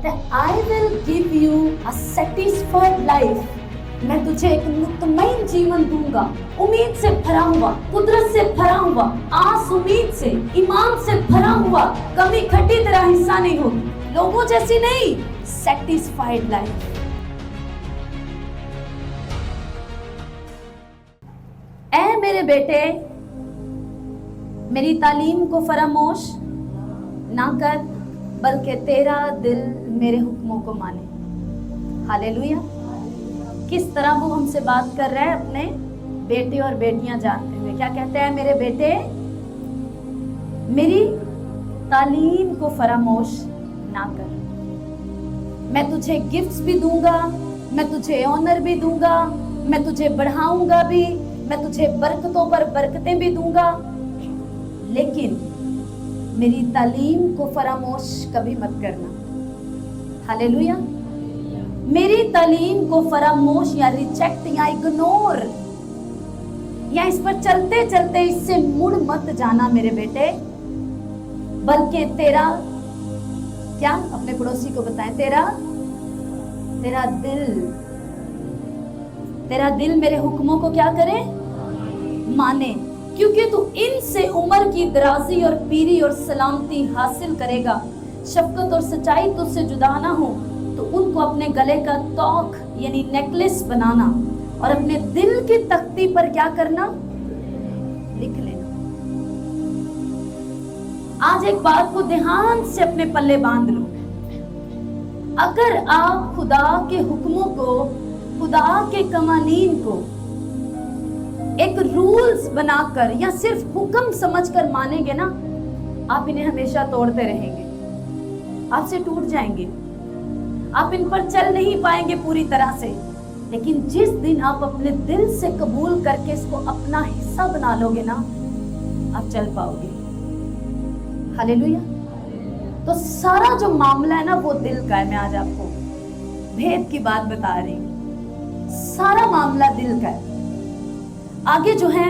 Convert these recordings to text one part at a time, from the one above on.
कहता है I will give you a satisfied life, मैं तुझे एक मुतमईन जीवन दूंगा, उम्मीद से भरा हुआ, कुदरत से भरा हुआ, आस उम्मीद से, ईमान से भरा हुआ, कमी खटी तेरा हिस्सा नहीं होगी, लोगों जैसी नहीं, सेटिस्फाइड लाइफ। ऐ मेरे बेटे, मेरी तालीम को फरामोश ना कर, बल्कि तेरा दिल मेरे हुक्मों को माने। हालेलुया। किस तरह वो हमसे बात कर रहा है अपने बेटे और बेटियां जानते हुए। क्या कहते हैं? मेरे बेटे, मेरी तालीम को फरामोश ना कर, मैं तुझे गिफ्ट्स भी दूंगा, मैं तुझे ऑनर भी दूंगा, मैं तुझे बढ़ाऊंगा भी, मैं तुझे बरकतों पर बरकतें भी दूंगा, लेकिन मेरी तालीम को फरामोश कभी मत करना। हालेलुया। मेरी तालीम को फरामोश या रिजेक्ट या इग्नोर या इस पर चलते चलते इससे मुड़ मत जाना मेरे बेटे, बल्कि तेरा क्या, अपने पड़ोसी को बताएं, तेरा दिल मेरे हुक्मों को क्या करे? माने, क्योंकि तू इनसे उम्र की दराजी और पीरी और सलामती हासिल करेगा। शफकत और सच्चाई तुझसे जुदा ना हो तो उनको अपने गले का तौक यानी नेकलेस बनाना और अपने दिल की तख्ती पर क्या करना? लिख लेना। आज एक बात को ध्यान से अपने पल्ले बांध लो। अगर आप खुदा के हुक्मों को, खुदा के कवानीन को एक रूल्स बनाकर या सिर्फ हुक्म समझकर मानेंगे ना, आप इन्हें हमेशा तोड़ते रहेंगे, आपसे टूट जाएंगे, आप इन पर चल नहीं पाएंगे पूरी तरह से। लेकिन जिस दिन आप अपने दिल से कबूल करके इसको अपना हिस्सा बना लोगे ना, आप चल पाओगे। हालेलुया। तो सारा जो मामला है ना वो दिल का है। मैं आज आपको भेद की बात बता रही हूं, सारा मामला दिल का है। आगे जो है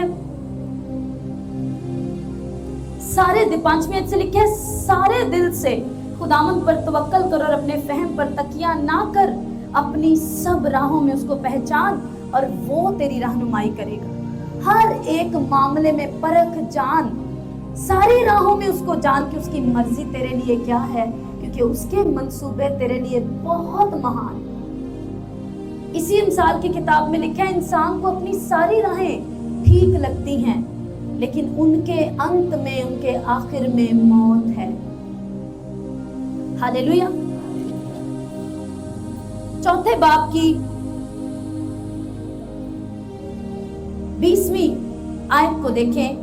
सारे 5वें से लिखे, सारे दिल से खुदावंद पर तवक्कल कर और अपने फहम पर तकिया ना कर, अपनी सब राहों में उसको पहचान और वो तेरी रहनुमाई करेगा। हर एक मामले में परख जान, सारी राहों में उसको जान कि उसकी मर्जी तेरे लिए क्या है, क्योंकि उसके मंसूबे तेरे लिए बहुत महान। इसी मिसाल की किताब में लिखा है, इंसान को अपनी सारी राहें ठीक लगती हैं, लेकिन उनके अंत में, उनके आखिर में मौत है। हालेलुया। 4 बाब की 20वीं आयत को देखें,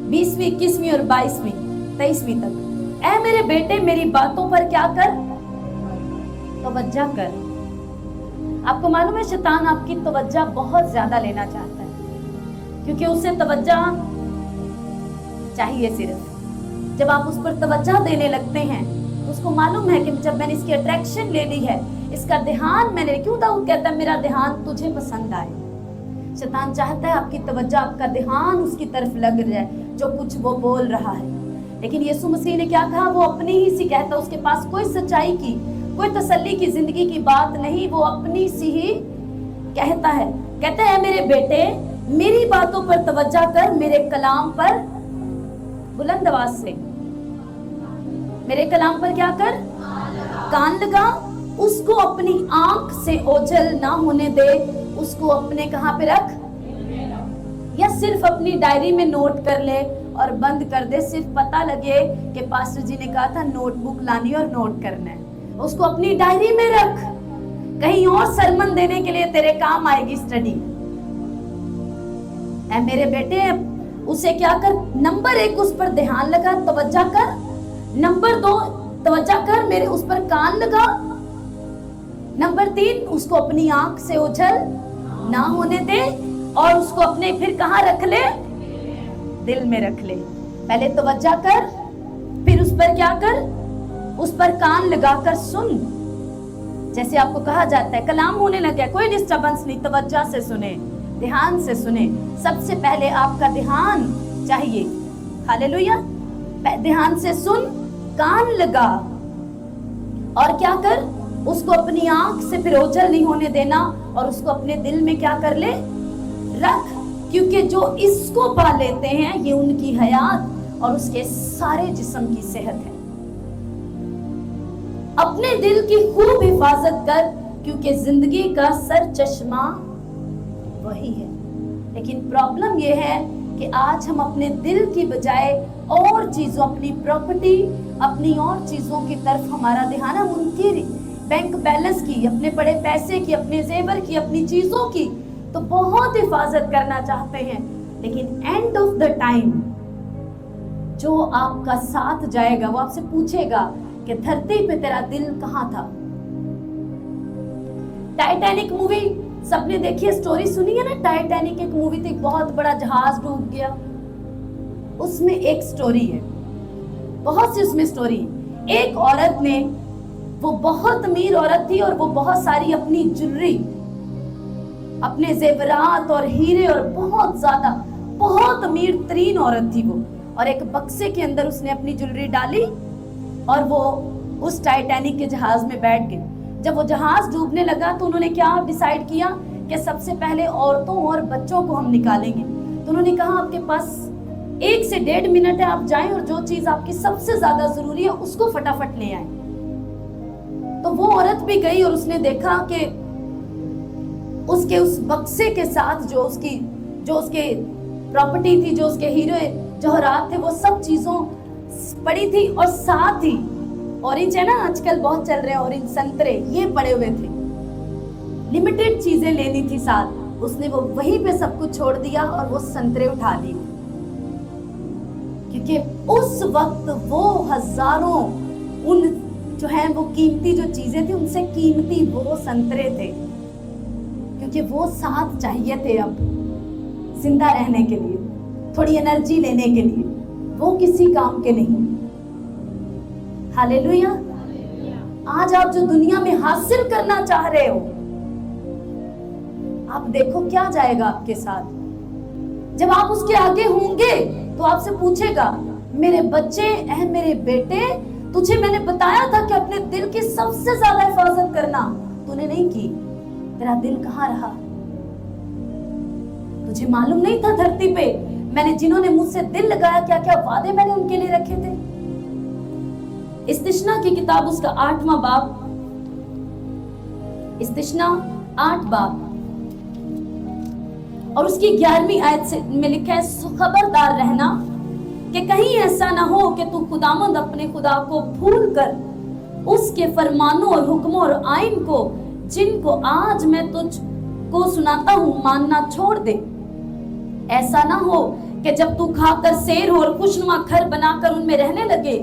20वीं, 21वीं और 22वीं, 23वीं तक। ऐ मेरे बेटे, मेरी बातों पर क्या कर? तवज्जो कर। आपको मालूम है शैतान आपकी तवज्जो बहुत ज्यादा लेना चाहता है, क्योंकि उसे तवज्जो चाहिए। सिर्फ जब आप उस पर तवज्जो देने लगते हैं तो उसको मालूम है कि जब मैंने इसकी अट्रैक्शन ले ली है, इसका ध्यान मैंने, क्यों दाऊद कहता है मेरा ध्यान तुझे पसंद आए। शैतान चाहता है आपकी तवज्जो, आपका ध्यान उसकी तरफ लग जाए जो कुछ वो बोल रहा है। लेकिन यीशु मसीह ने क्या कहा? वो अपनी ही सी कहता, उसके पास कोई सच्चाई की, कोई तसल्ली की जिंदगी की बात नहीं, वो अपनी सी ही कहता है। कहता है मेरे बेटे, मेरी बातों पर तवज्जो कर, मेरे कलाम पर बुलंद आवाज से, मेरे कलाम पर क्या कर? कान लगा। उसको अपनी आंख से ओझल ना होने दे, उसको अपने कहां पे रख? या सिर्फ अपनी डायरी में नोट कर ले और बंद कर दे, सिर्फ पता लगे कि पास्टर जी ने कहा था नोटबुक लानी और नोट करना है। उसको अपनी डायरी में रख, कहीं और सरमन देने के लिए तेरे काम आएगी स्टडी। ऐ मेरे बेटे, उसे क्या कर? नंबर 1 उस पर ध्यान लगा, तवज्जो कर। नंबर 2 तवज्जो कर, मेरे उस पर कान लगा। नंबर 3 उसको अपनी आंख से ओझल ना होने दे और उसको अपने फिर कहां रख ले? दिल में रख ले। पहले तवज्जो कर, फिर उस पर क्या कर? उस पर कान लगाकर सुन। जैसे आपको कहा जाता है कलाम होने लगा, कोई डिस्टर्बेंस नहीं, तवज्जो से सुने, ध्यान से सुने। सबसे पहले आपका ध्यान चाहिए। हालेलुया। ध्यान से सुन, कान लगा और क्या कर, उसको अपनी आंख से फिर ओझल नहीं होने देना और उसको अपने दिल में क्या कर ले, रख, क्योंकि जो इसको पा लेते हैं ये उनकी हयात और उसके सारे जिस्म की सेहत है। अपने दिल की खूब हिफाजत कर, क्योंकि जिंदगी का सर चश्मा वही है। लेकिन प्रॉब्लम यह है कि आज हम अपने दिल की बजाय और चीजों, अपनी प्रॉपर्टी, अपनी और चीजों की तरफ हमारा ध्यान, हम उनकी बैंक बैलेंस की, अपने बड़े पैसे की, अपने जेवर की, अपनी चीजों की तो बहुत हिफाजत करना चाहते हैं, लेकिन एंड ऑफ द टाइम जो आपका साथ जाएगा वो आपसे पूछेगा कि धरती पे तेरा दिल कहां था। टाइटैनिक मूवी सबने देखी है, स्टोरी सुनी है ना। टाइटैनिक एक मूवी थी, बहुत बड़ा जहाज डूब गया, उसमें एक स्टोरी है, बहुत सी उसमें स्टोरी है। एक औरत ने, वो बहुत अमीर औरत थी और वो बहुत सारी अपनी ज्वेलरी, अपने जेवरात और हीरे और बहुत ज्यादा, बहुत अमीर तरीन औरत थी वो, और एक बक्से के अंदर उसने अपनी ज्वेलरी डाली और वो उस टाइटैनिक के जहाज में बैठ गई। जब वो जहाज डूबने लगा तो उन्होंने क्या डिसाइड किया कि सबसे पहले औरतों और बच्चों को हम निकालेंगे। तो उन्होंने कहा आपके पास 1 से 1.5 मिनट है, आप जाएं और जो चीज आपकी सबसे ज्यादा जरूरी है उसको फटाफट ले आए। तो वो औरत भी गई और उसने देखा कि उसके उस बक्से के साथ जो उसके प्रॉपर्टी थी, जो उसके हीरे जवाहरात थे, वो सब चीजों पड़ी थी, और साथ ही ऑरेंज है ना आजकल बहुत चल रहे हैं ऑरेंज, संतरे, ये पड़े हुए थे। लिमिटेड चीजें लेनी थी साथ, उसने वो वहीं पे सब कुछ छोड़ दिया और वो संतरे उठा लिए, क्योंकि उस वक्त वो हजारों उन जो है वो कीमती जो चीजें थी उनसे कीमती वो संतरे थे, क्योंकि वो साथ चाहिए थे अब जिंदा रहने के लिए, थोड़ी एनर्जी लेने के लिए, वो किसी काम के नहीं। हालेलुया। आज आप जो दुनिया में हासिल करना चाह रहे हो, आप देखो क्या जाएगा आपके साथ। जब आप उसके आगे होंगे तो आपसे पूछेगा, मेरे बच्चे, मेरे बेटे, तुझे मैंने बताया था कि अपने दिल की सबसे ज्यादा हिफाजत करना, तूने नहीं की, तेरा दिल कहां रहा? तुझे मालूम नहीं था धरती पे मैंने जिन्होंने मुझसे दिल लगाया क्या क्या वादे मैंने उनके लिए रखे थे। इस्तिश्ना की किताब उसका 8वां बाब, इस्तिश्ना 8 बाब और उसकी 11वीं आयत से में लिखा है, खबरदार रहना कि कहीं ऐसा ना हो कि तू खुदावंद अपने खुदा को भूल कर उसके फरमानों और हुक्मों और आइन को जिनको आज मैं तुझको सुनाता हूं मानना छोड़ दे। ऐसा ना हो कि जब तू खाकर सेर हो और खुशनुमा घर बनाकर उनमें रहने लगे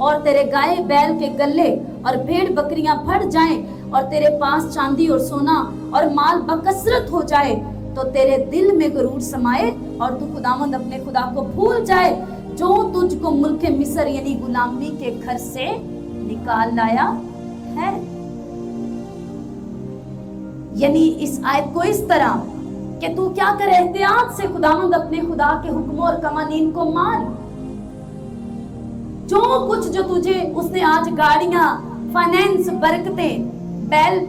और तेरे गाय बैल के गल्ले और भेड़ बकरियां फट जाएं और तेरे पास चांदी और सोना और माल बकसरत हो जाए, तो तेरे दिल में गरूर समाए और तू खुदावंद अपने खुदा को भूल जाए जो तुझको मुल्क मिस्र यानी गुलामी के घर से निकाल लाया है। यानी इस आयत को इस तरह कि तू क्या करे, एहतियात से खुदावंद अपने खुदा के हुक्मों और कवानीन को मान। जो कुछ जो तुझे उसने आज गाड़ियां, फाइनेंस, बरकतें, बैल,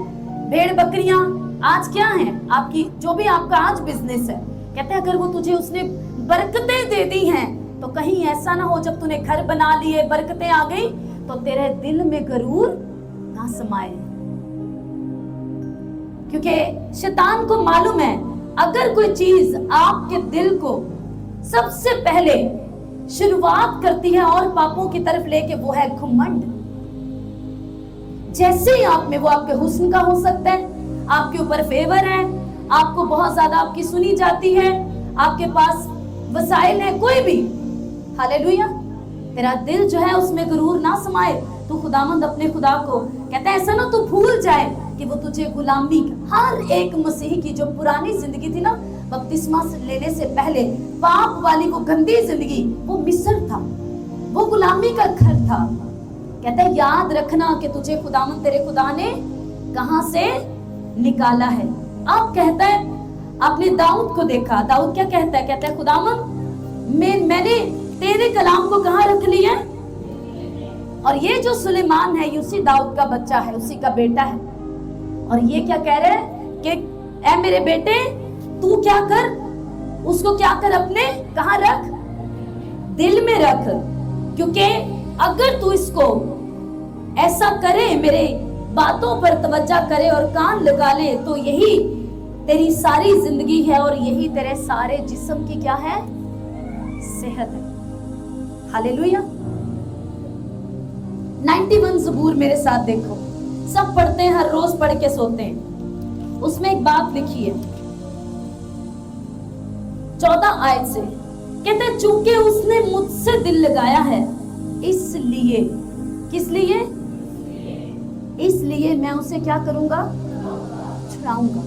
भेड़ बकरियां आज क्या है आपकी, जो भी आपका आज बिजनेस है, कहते हैं अगर वो तुझे उसने बरकतें दे दी हैं तो कहीं ऐसा ना हो जब तूने घर बना लिए, बरकतें आ गई, तो तेरे दिल में गरूर ना समाए। क्योंकि शैतान को मालूम है अगर कोई चीज आपके दिल को सबसे पहले शुरुआत करती है और पापों की तरफ लेके, वो है घमंड। जैसे ही आप में, वो आपके हुस्न का हो सकता है, आपके ऊपर फेवर है, आपको बहुत ज्यादा आपकी सुनी जाती है, आपके पास वसाइल है, कोई भी, हालेलुया, तेरा दिल जो है उसमें गरूर ना समाए। तू खुदावंद अपने खुदा को कहता है ऐसा ना तू भूल जाए कि वो तुझे गुलामी, हर एक मसीही की जो पुरानी जिंदगी थी ना बपतिस्मा लेने से पहले, पाप वाली वो गंदी जिंदगी, वो मिस्र था, वो गुलामी का घर था। कहता है याद रखना कि तुझे खुदावंद तेरे खुदा ने कहां से निकाला है। अब कहता है आपने दाऊद को देखा, दाऊद क्या कहता है, कहता है खुदावंद मैंने तेरे कलाम को कहां रख लिया, और ये जो सुलेमान है, उसी दाऊद का बच्चा है, उसी का बेटा है। और ये क्या कह रहे हैं कि ऐ मेरे बेटे, तू क्या कर, उसको क्या कर, अपने कहाँ रख, दिल में रख, क्योंकि अगर तू इसको ऐसा करे, मेरे बातों पर तवज्जो करे और कान लगा ले, तो यही तेरी सारी जिंदगी है और यही तेरे सारे जिस्म की क्या है, सेहत है। हालेलुया। 91 ज़बूर मेरे साथ देखो, सब पढ़ते हैं, हर रोज पढ़ के सोते हैं। उसमें एक बात लिखी है 14 आयत से, कहते चूंकि उसने मुझसे दिल लगाया है, इसलिए, किस लिए, इसलिए मैं उसे क्या करूंगा, छुड़ाऊंगा।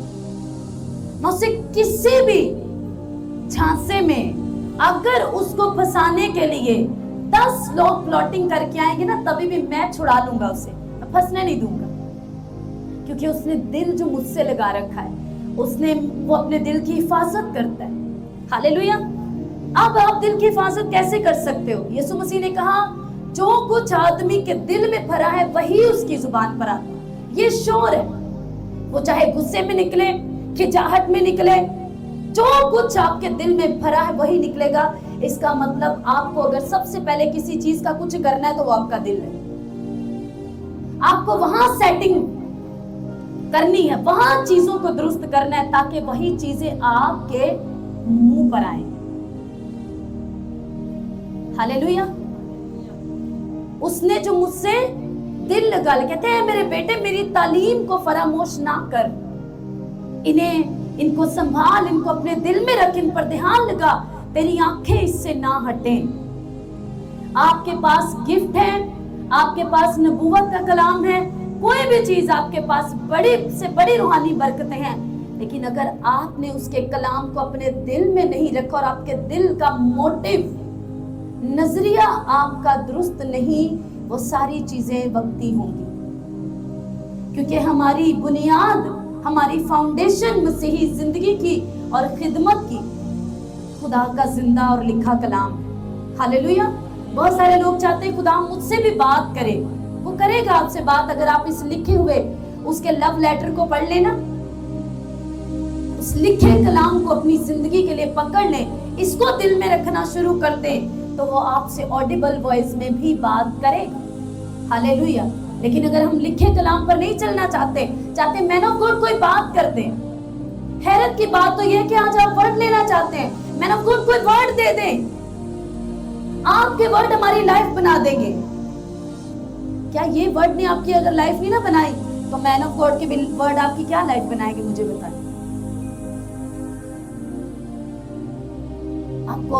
मैं उसे किसी भी झांसे में अगर उसको फंसाने के लिए 10 लोग प्लॉटिंग करके आएंगे ना, तभी भी मैं छुड़ा लूंगा उसे, मैं फंसने नहीं दूंगा, क्योंकि उसने दिल जो मुझसे लगा रखा है, वो अपने दिल की हिफाजत करता है। हालेलुया। अब आप दिल की हिफाजत कैसे कर सकते हो? यीशु मसीह ने कहा जो कुछ आदमी के दिल में भरा है वही उसकी जुबान पर आता है। ये शोर है, वो चाहे गुस्से में निकले, खिंचाहट में निकले, जो कुछ आपके दिल में भरा है वही निकलेगा। इसका मतलब आपको अगर सबसे पहले किसी चीज का कुछ करना है तो वो आपका दिल है। आपको वहां सेटिंग करनी है, वहां चीजों को दुरुस्त करना है, ताकि वही चीजें आपके मुंह पर आए। हालेलुया। उसने जो मुझसे दिल लगा लिया, कहते हैं मेरे बेटे मेरी तालीम को फरामोश ना कर, इनको संभाल, इनको अपने दिल में रख, इन पर ध्यान लगा, तेरी आंखें इससे ना हटें। आपके पास गिफ्ट है, आपके पास नबूवत का कलाम है, कोई भी चीज आपके पास बड़ी से बड़ी रूहानी बरकतें हैं, लेकिन अगर आपने उसके कलाम को अपने दिल में नहीं रखा और आपके दिल का मोटिव, नजरिया आपका दुरुस्त नहीं, वो सारी चीजें वक्ती होंगी। क्योंकि हमारी बुनियाद, हमारी फाउंडेशन मसीही जिंदगी की और खिदमत की खुदा का जिंदा और लिखा कलाम है। हालेलुया। बहुत सारे लोग चाहते हैं खुदा मुझसे भी बात करे, वो करेगा आपसे बात अगर आप इस लिखे हुए उसके लव लेटर को पढ़ लेना, उस लिखे कलाम को अपनी जिंदगी के लिए पकड़ लें, इसको दिल में रखना शुरू कर दें, तो वो आपसे ऑडिबल वॉइस में भी बात करेगा। हालेलुया। लेकिन अगर हम लिखे कलाम पर नहीं चलना चाहते मैन ऑफ गॉड कोई बात करते हैं। हैरत की बात तो यह है कि आज आप वर्ड लेना चाहते हैं, मैन ऑफ गॉड कोई वर्ड दे दें, आपके वर्ड हमारी लाइफ बना देंगे। क्या ये वर्ड ने आपकी अगर लाइफ नहीं ना बनाई, तो मैन ऑफ गॉड के वर्ड आपकी क्या लाइफ बनाएंगे, मुझे बताएं। आपको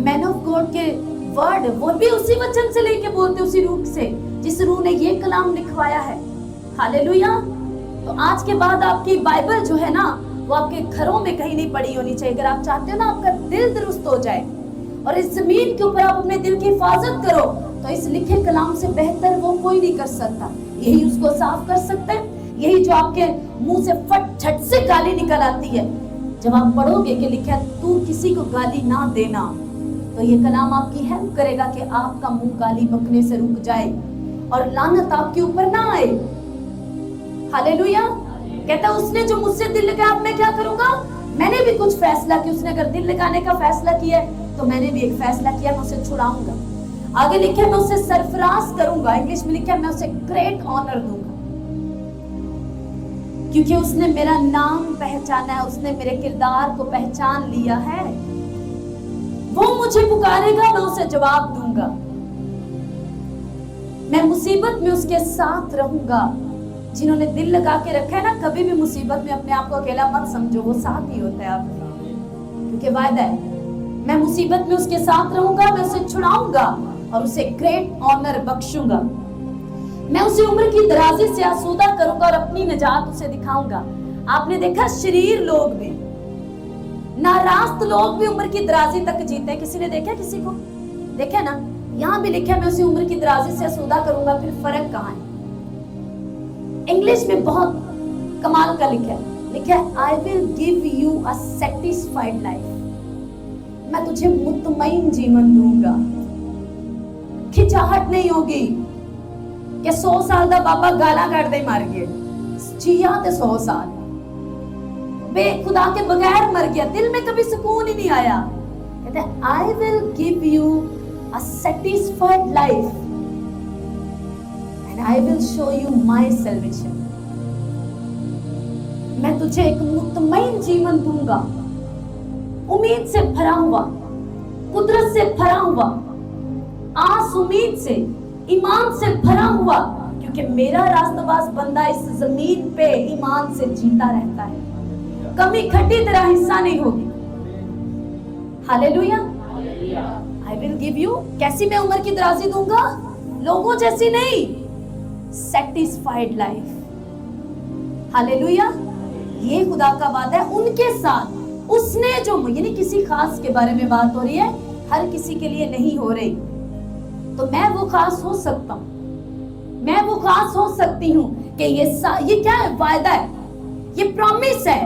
मैन ऑफ गॉड के वर्ड, वो भी उसी वचन से लेके बोलते, उसी रूह से जिस रूह ने ये कलाम लिखवाया है। हालेलुया। तो आज के बाद आपकी बाइबल जो है ना, वो आपके घरों में कहीं नहीं पड़ी होनी चाहिए। अगर आप चाहते हो ना आपका दिल दुरुस्त हो जाए और इस जमीन के ऊपर आप अपने दिल की हिफाजत करो, तो इस लिखे कलाम से बेहतर वो कोई नहीं कर सकता। यही उसको साफ कर सकता है। यही जो आपके मुंह से फट झट से गाली निकल आती है, जब आप पढ़ोगे कि लिखा तू किसी को गाली ना देना, तो ये कलाम आपकी हेल्प करेगा कि आपका मुंह गाली बकने से रुक जाए और लानत आपके ऊपर ना आए। हालेलुया। कहता उसने जो मुझसे दिल लगाया, अब मैं क्या करूंगा, मैंने भी कुछ फैसला किया। उसने अगर दिल लगाने का फैसला किया है, तो मैंने भी एक फैसला किया, मैं उसे छुड़ाऊंगा। आगे लिखा मैं उसे सरफराज करूंगा, इंग्लिश में लिखा मैं उसे ग्रेट ऑनर दूंगा, क्योंकि उसने मेरा नाम पहचाना है, उसने मेरे किरदार को पहचान लिया है। वो मुझे पुकारेगा, मैं उसे जवाब दूंगा। मैं मुसीबत में उसके साथ रहूंगा। जिन्होंने दिल लगा के रखा है ना, कभी भी मुसीबत में अपने आप को अकेला मत समझो, वो साथ ही होता है आपके, क्योंकि वायदा है मैं मुसीबत में उसके साथ रहूंगा, मैं उसे छुड़ाऊंगा और उसे ग्रेट ऑनर बख्शूंगा। मैं उसे उम्र की दराजी से आसूदा करूंगा और अपनी निजात उसे दिखाऊंगा। आपने देखा शरीर लोग भी, नाराज लोग भी उम्र की दराजी तक जीते हैं। किसी ने देखा, किसी को देखा ना? यहाँ भी लिखा मैं उसे उम्र की दराजी से आसूदा करूंगा। फिर फर्क कहाँ है? इंग्लिश में बहुत कमाल का लिखा है I will give you a satisfied life. मैं तुझे मुतमईन जीवन दूंगा, खिंचाहट नहीं होगी, कि 100 साल दा बाबा गाला कटदे ही मर गए, जिया ते 100 साल बे खुदा के बगैर मर गया, दिल में कभी सुकून ही नहीं आया। कहते I will give you a satisfied life and I will show you my salvation. मैं तुझे एक मुतमईन जीवन दूंगा, उम्मीद से भरा हुआ, कुदरत से भरा हुआ, आस उम्मीद से, ईमान से भरा हुआ, क्योंकि मेरा रास्तबाज बंदा इस जमीन पे ईमान से जीता रहता है, कमी खट्टी तेरा हिस्सा नहीं होगी। Hallelujah. I will give you, कैसी मैं उम्र की दराजी दूंगा? लोगों जैसी नहीं, सेटिस्फाइड लाइफ। हालेलुया। ये खुदा का वादा है उनके साथ, उसने जो, यानी किसी खास के बारे में बात हो रही है, हर किसी के लिए नहीं हो रही। तो मैं वो खास हो सकता हूं, मैं वो खास हो सकती हूं कि ये क्या है? वायदा है, ये प्रॉमिस है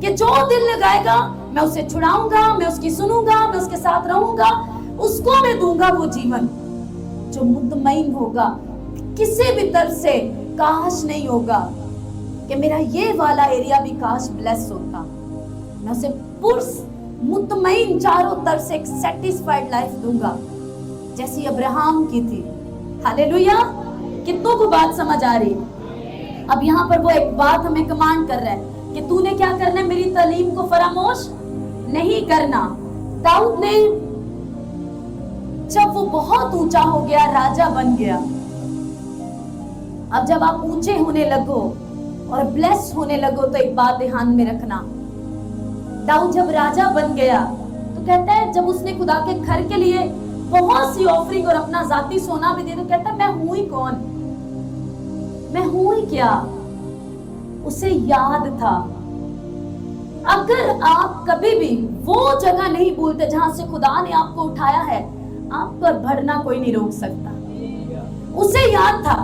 कि जो दिल लगाएगा मैं उसे छुड़ाऊंगा, मैं उसकी सुनूंगा, मैं उसके साथ रहूंगा, उसको मैं दूंगा वो जीवन जो मुतमईन होगा, किसी भी तरफ से काश नहीं होगा कि मेरा ये वाला एरिया भी काश ब्लेस होता। मैं उसे मुतमईन चारों तरफ से एक सेटिस्फाइड लाइफ दूंगा जैसी अब्राहम की थी। हालेलुया। कितनों को बात समझ आ रही है? अब यहाँ पर वो एक बात हमें कमांड कर रहा है कि तूने क्या करना है? मेरी तालीम को फरामोश नहीं करना। दाऊद ने जब वो बहुत ऊंचा हो गया, राजा बन गया, अब जब आप ऊंचे होने लगो और ब्लेस होने लगो तो एक बात ध्यान में रखना, दाऊद जब राजा बन गया तो कहता है जब उसने खुदा के घर के लिए बहुत सी ऑफरिंग और अपना जाती सोना भी दे दो, कहता है मैं हूं ही कौन, मैं हूं ही क्या? उसे याद था। अगर आप कभी भी वो जगह नहीं भूलते जहां से खुदा ने आपको उठाया है, आप पर बढ़ना कोई नहीं रोक सकता। उसे याद था,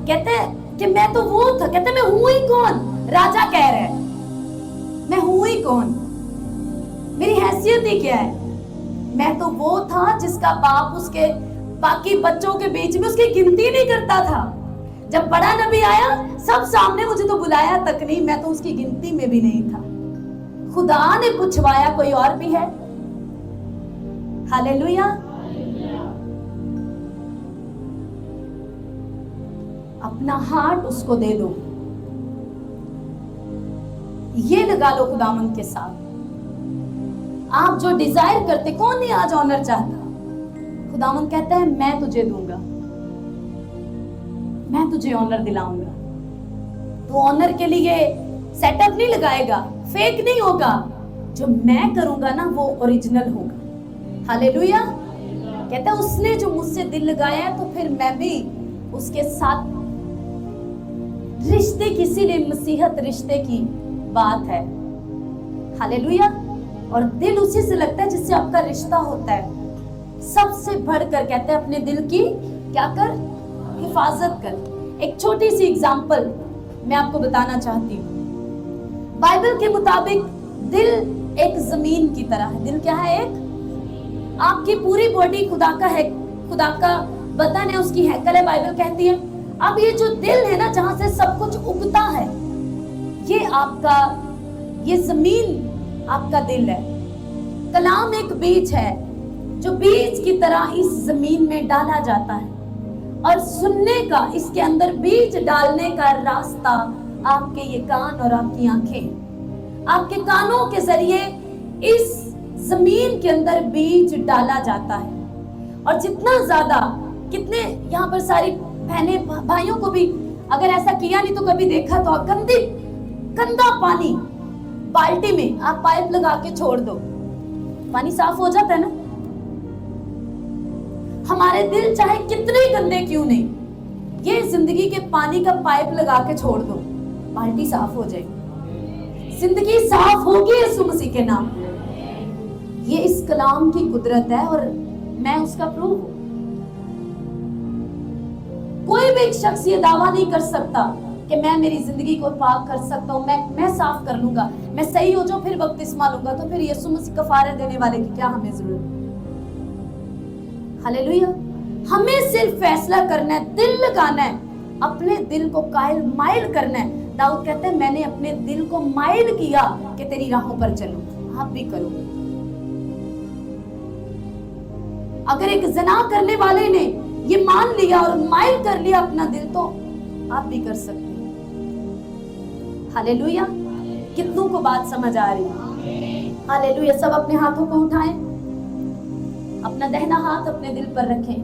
कहते कि मैं तो वो था, कहते मैं हूं ही कौन? राजा कह रहे हैं मैं हूं ही कौन, मेरी हैसियत ही क्या है? मैं तो वो था जिसका बाप उसके बाकी बच्चों के बीच में उसकी गिनती नहीं करता था। जब बड़ा नबी आया सब सामने, मुझे तो बुलाया तक नहीं, मैं तो उसकी गिनती में भी नहीं था। खुदा ने पूछवाया कोई और भी है। हालेलुया। अपना हार्ट उसको दे दो, ये लगा लो खुदावंद के साथ। आप जो डिजायर करते, कौन नहीं आज ऑनर चाहता? खुदावंद कहता है मैं तुझे दूंगा, मैं तुझे ऑनर दिलाऊंगा। तो ऑनर के लिए सेटअप नहीं लगाएगा, फेक नहीं होगा, जो मैं करूंगा ना वो ओरिजिनल होगा। हालेलुया। कहता है उसने जो मुझसे दिल लगाया है तो फिर मैं भी उसके साथ रिश्ते, किसी ने मसीहत रिश्ते की बात है। हालेलुया। और दिल उसी से लगता है जिससे आपका रिश्ता होता है। सबसे बढ़कर कहते हैं अपने दिल की क्या कर? हिफाजत कर। एक छोटी सी एग्जांपल मैं आपको बताना चाहती हूँ। बाइबल के मुताबिक दिल एक जमीन की तरह है। दिल क्या है? एक, आपकी पूरी बॉडी खुदा का है, खुदा का बदन है, उसकी हैकल है, बाइबल कहती है। अब ये जो दिल है ना, जहां से सब कुछ उगता है, ये आपका, ये जमीन आपका दिल है। कलाम एक बीज है जो बीज की तरह इस जमीन में डाला जाता है, और सुनने का, इसके अंदर बीज डालने का रास्ता आपके ये कान और आपकी आंखें। आपके कानों के जरिए इस जमीन के अंदर बीज डाला जाता है। और जितना ज्यादा, कितने यहाँ पर सारी बहनें भाइयों को भी अगर ऐसा किया नहीं तो कभी देखा, तो गंदा पानी बाल्टी में आप पाइप लगा के छोड़ दो, पानी साफ हो जाता है ना। हमारे दिल चाहे कितने गंदे क्यों नहीं, ये जिंदगी के पानी का पाइप लगा के छोड़ दो, बाल्टी साफ हो जाएगी, जिंदगी साफ होगी यीशु मसीह के नाम। ये इस कलाम की कुदरत है और मैं उसका प्रूफ हूं। कोई भी एक शख्स ये दावा नहीं कर सकता कि मैं मेरी जिंदगी को पाक कर सकता हूं, मैं साफ कर लूंगा, मैं सही हो जाऊं फिर बपतिस्मा लूंगा, तो फिर यीशु मसीह कफारा देने वाले की क्या हमें जरूरत? हालेलुया। हमें सिर्फ फैसला करना है, दिल लगाना है अपने दिल को कायल माइल करना है। दाऊद कहते हैं मैंने अपने दिल को माइल किया कि तेरी राहों पर चलूं। आप भी करो। अगर एक ज़ना करने वाले ने ये मान लिया और माइल कर लिया अपना दिल, तो आप भी कर सकते हैं। हालेलुया। कितनों को बात समझ आ रही है? हालेलुया। सब अपने हाथों को उठाएं, अपना दाहिना हाथ अपने दिल पर रखें।